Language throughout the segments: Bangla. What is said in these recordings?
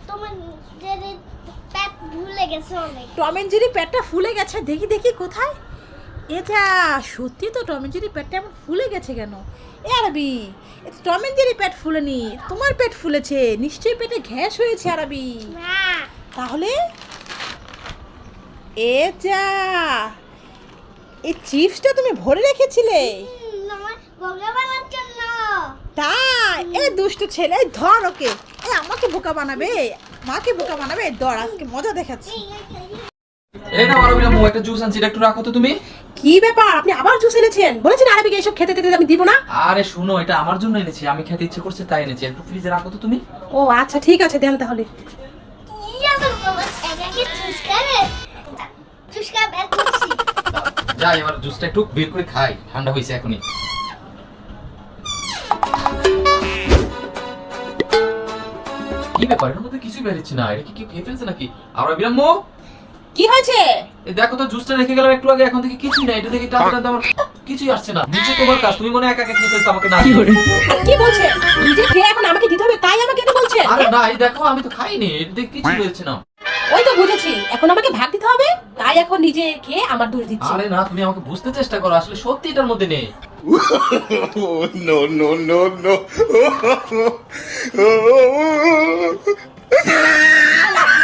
তোমার জেরি পেট ফুলে গেছে অনেক। টম এন্ড জেরি পেটটা ফুলে গেছে, দেখি দেখি কোথায়। এটা সত্যি তো টম এন্ড জেরি পেটটা এমন ফুলে গেছে কেন? এ আরবি, এটা টম এন্ড জেরি পেট ফুলেনি, তোমার পেট ফুলেছে, নিশ্চয়ই পেটে গ্যাস হয়েছে আরবি। না তাহলে এটা এই চিপসটা তুমি ভরে রেখেছিলে? আমার ভগবানের জন্য। তাই? এ দুষ্ট ছেলে, এই ধর ওকে। এ আমাকে বোকা বানাবে, মাকে বোকা বানাবে, ধর আজকে মজা দেখাচ্ছি। এই নাও আরবি আম্মু, একটা জুস আনছি, এটা একটু রাখো তো তুমি। কি ব্যাপার, আপনি আবার জুস এনেছেন? বলেছেন আরবিকে এসব খেতে খেতে আমি দিব না। আরে শুনো, এটা আমার জন্য এনেছি, আমি খেতে ইচ্ছে করছে তাই এনেছি, একটু ফ্রিজে রাখো তো তুমি। ও আচ্ছা ঠিক আছে, দেন তাহলে। ইয়া তো বাবা এটাকে জুস খাবে। জুস খাবে করছি। যাই এবার জুসটা একটু বের করে খাই, ঠান্ডা হয়েছে এখনই। কি ব্যাপার, এর মধ্যে কিছুই বেরোচ্ছে না, এটা কি কেউ খেয়ে ফেলছে নাকি? আরবি আম্মু, কি হয়েছে? এই দেখো তো জুসটা রেখে গেলাম একটু আগে, এখন থেকে কিছুই না, এটা থেকে টানতে টানতে আমার কিছুই আসছে না। নিচে তোমার কাজ, তুমি মনে হয় একা একা খেয়ে ফেলছো, আমাকে না দিয়ে। কি বলছেন? নিজে খেয়ে এখন আমাকে দিতে হবে, তাই আমাকে এটা বলছেন? আরে না, এই দেখো আমি তো খাইনি, এটা থেকে কিছুই বেরোচ্ছে না। ওই তো বুঝেছি, এখন আমাকে ভাগ দিতে হবে, তাই এখন নিজে খেয়ে আমার দূরে দিচ্ছি। আরে না, তুমি আমাকে বুঝতে চেষ্টা করো, আসলে সত্যি এটার মধ্যে নেই। no, no, no, no.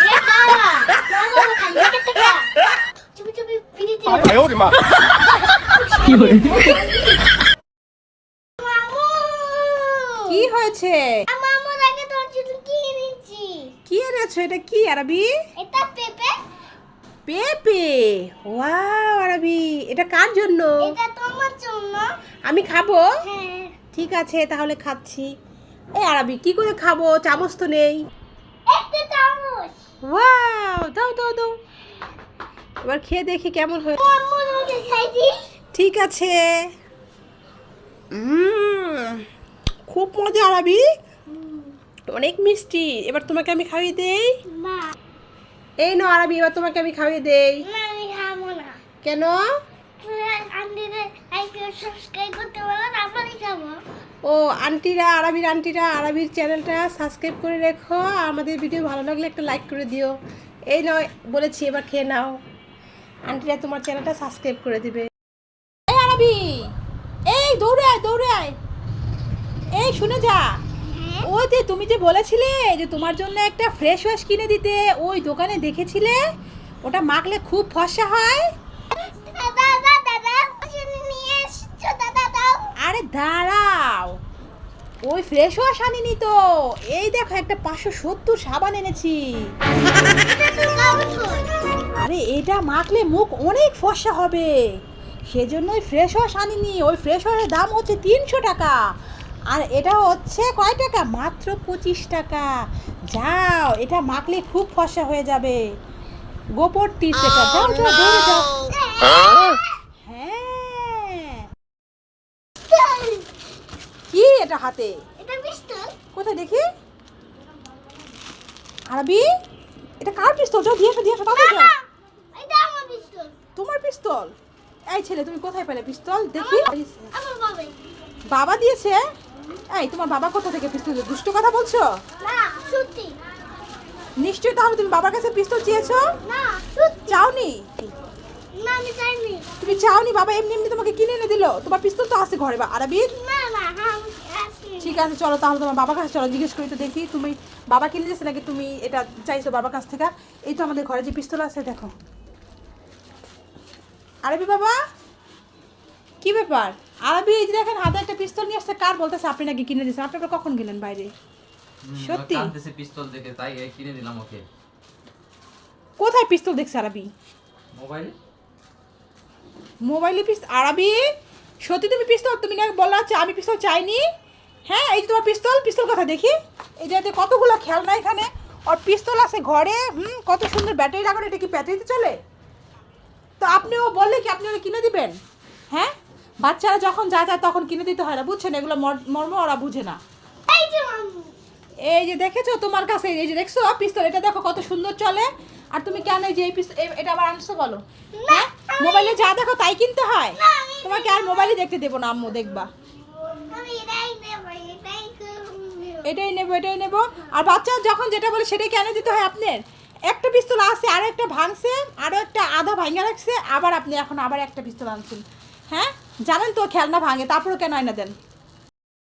ইয়া খাওয়া। না খাইয়ে কেটে খা। চুপি চুপি পিড়িতে। 哎呦我的妈！ মামু। কি হয়েছে? মামুর আগে তোর জন্য কি এনেছি? কি এনেছো? এটা কি আরবি? এটা পেঁপে। পেঁপে। ওয়াও আরবি, এটা কার জন্য? এটা তোমার জন্য। আমি খাবো? হ্যাঁ। ঠিক আছে তাহলে খাচ্ছি। এই আরবি কি করে খাবো, চামচ তো নেই। একটা চামচ। ওয়াও, দাও দাও দাও, এবার খেয়ে দেখি কেমন হয়। মামু আমাকে খাই দি। ঠিক আছে। খুব মজা আরবি, অনেক মিষ্টি। এবার তোমাকে আমি খাইয়ে দেই। না এই নাও আরবি, এবার তোমাকে আমি খাইয়ে দেই। না আমি খাবো না। কেন? আন্টিদের লাইক সাবস্ক্রাইব করতে বলো, তারপরে খাবো। ও আন্টিরা, আরবির চ্যানেলটা সাবস্ক্রাইব করে রেখো, আর আমাদের ভিডিও ভালো লাগলে একটা লাইক করে দিও। এই নয় বলেছি, এবার খেয়ে নাও। আন্টিরা তোমার চ্যানেলটা সাবস্ক্রাইব করে দিবে। এই আরবি, এই দৌড়ে আয় দৌড়ে আয়, এই শুনে যা। ওই যে তুমি যে বলেছিলে যে তোমার জন্য একটা ফ্রেশ ওয়াশ কিনে দিতে, ওই দোকানে দেখেছিলে ওটা মাখলে খুব ফর্সা হয়। দাদা দাদা ওখানে নিয়ে এসছো, দাদা দাও। আরে দাঁড়াও, ওই ফ্রেশ ওয়াশ আনিনি তো, এই দেখো একটা 570 সাবান এনেছি। এটা তো কাউন্টার। আরে এটা মাখলে মুখ অনেক ফর্সা হবে, সেজন্যই ফ্রেশ ওয়াশ আনিনি। ওই ফ্রেশ ওয়াশের দাম হচ্ছে 300 টাকা, আর এটা হচ্ছে কয় টাকা? মাত্র 25 টাকা। যাও, এটা মাখলে খুব ফর্সা হয়ে যাবে। গোপর টিপস এটা, যাও যাও দৌড়ে যাও। হ্যাঁ, কি এটা হাতে? এটা পিস্তল। কোথায় দেখি আরবি, এটা কার পিস্তল? যাও দিয়ে এসো তাড়াতাড়ি যাও। এটা আমার পিস্তল। তোমার পিস্তল? এই ছেলে, তুমি কোথায় পেলে পিস্তল দেখি? আমার বাবা। বাবা দিয়েছে? এই তোমার বাবা কোথা থেকে পিস্তল দিল? দুষ্ট কথা বলছো? না সত্যি। নিশ্চয়ই তাহলে তুমি বাবার কাছে পিস্তল চেয়েছো? না সত্যি। চাওনি? না আমি চাইনি। তুমি চাওনি, বাবা এমনি এমনি তোমাকে কিনে এনে দিল? তোমার পিস্তল তো আছে ঘরে বা আরবি। না না আমি আসিনি। ঠিক আছে চলো তাহলে তোমার বাবার কাছে চলো, জিজ্ঞেস করি তো দেখি তুমি বাবা কিনে দিয়েছে নাকি তুমি এটা চাইছো বাবার কাছ থেকে। এই তো আমাদের ঘরে যে পিস্তল আছে দেখো। আরবি বাবা, কি ব্যাপার? আরবি এই যে দেখেন হাতে একটা পিস্তল নিয়ে আসছে, কার বলতেছে আপনি নাকি কিনে দিয়েছেন? আপনি আবার কখন গেলেন বাইরে? সত্যি? কাঁদতেছে পিস্তল দেখে, তাই কিনে দিলাম ওকে। কোথায় পিস্তল দেখছে আরবি? মোবাইলে। মোবাইলে পিস্তল? আরবি সত্যি তুমি পিস্তল? তুমি না বলা হচ্ছে আমি পিস্তল চাইনি? হ্যাঁ এই যে তোমার পিস্তল, পিস্তল কথা দেখি। এই যে কতগুলো খেলনা এখানে, আর পিস্তল আছে ঘরে। কত সুন্দর ব্যাটারি লাগানো, এটা কি ব্যাটারিতে চলে? তো আপনিও বললে কি আপনি ওরা কিনে দিবেন? হ্যাঁ, বাচ্চারা যখন যা যায় তখন কিনে দিতে হয় না, বুঝছেন? এগুলো মর্ম ওরা বুঝে না। এই যে মামু। এই যে দেখেছো তোমার কাছে, এই যে দেখছো পিস্তল, এটা দেখো কত সুন্দর চলে। আর তুমি কেন এই যে এই পিস্তল এটা আবার আনছো বলো? হ্যাঁ, মোবাইলে যা দেখো তাই কিনতে হয়? তোমাকে আর মোবাইলে দেখতে দেবো না আম্মু, দেখবা। আমি এটাই দেব, এটাই করব। এটাই নেব আর বাচ্চা যখন যেটা বলে সেটাই কেন দিতে হয় আপনার? একটা পিস্তল আছে, আরও একটা ভাঙছে, আরও একটা আধা ভাঙা রাখছে, আবার আপনি এখন আবার একটা পিস্তল আনছেন। হ্যাঁ জানেন তো খেলনা ভাঙে, তারপরে কেন আয়না দেন?